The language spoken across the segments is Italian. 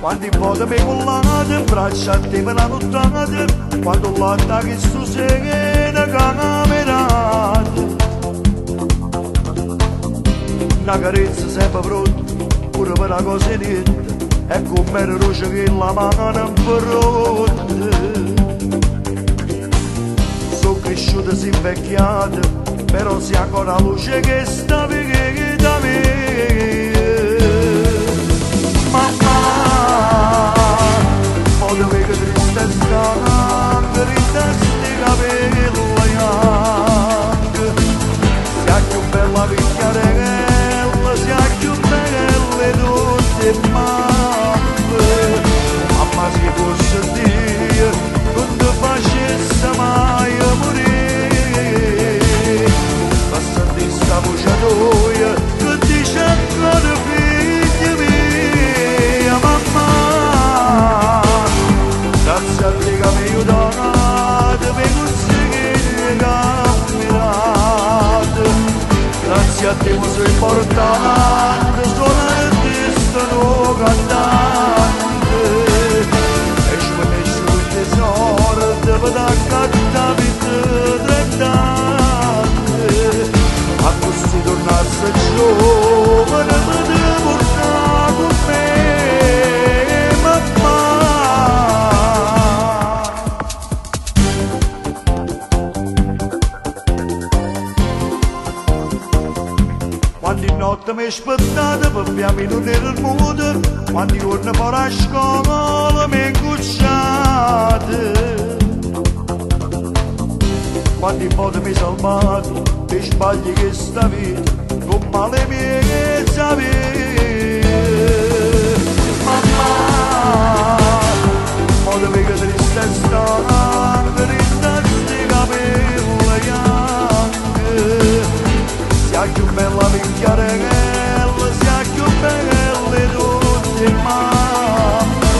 quando in modo mi collate, braccia a te per la nottata, quando l'attacchi sto segno camerata. Una carezza sempre pronta, pure per la cosa niente, e come era luce che la mano non pronta. Sono cresciuta, si invecchiata, però si ancora luce che sta che da me. Mamma, mo dove che tristezza, tristezza capelli bianchi, sia più bella picchiarella, sia più belle tutte mamme. Mamma si fosse Dio, non ti facesse mai morire, passando in sta voce tua, che dice ancora figli miei, mamma. Grazie a te che mi aiutate, mi consigli camminate, grazie a te mi sono importante, sono artista, no cantante, e smesso il tesoro, devo da cantare per 30 anni, a così tornarsi giovane, mi devo portare con me, mamma. Quando in notte mi aspettate per piami non era il modo, quando giorno fuori a scuola mi incucciate, quando in modo mi salvate per sbagli che sta vita con male mie sapete. Mamma, modo che tristezza, tristezza capelli bianchi, sia più bella picchiarella, sia più belle tutte mamme.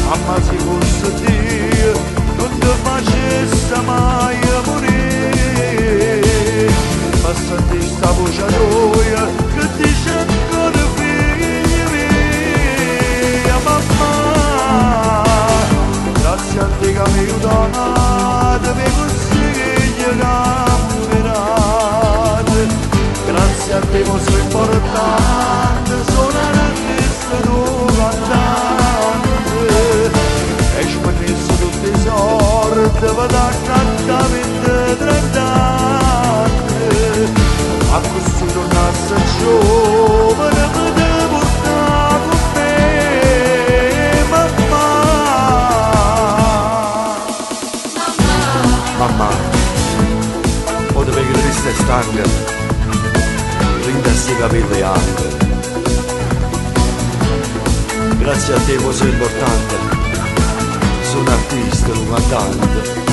Mamma si fosse Dio, non ti facesse mai morire, passando sta voce tua, che dice ancora figli miei, mamma. Grazie a te che mi aiutate, mi consigli camminate, grazie a te che sono importante, sono artista, tu cantante, e smesso tutti i sordi, vado a cantare per 30 anni, a così tornassi giovane, mi devo portare con me, mamma. Mamma, o dove che triste e stanca, ringassi i capelli anche. Grazie a te, sei importante, sono artista, un cantante.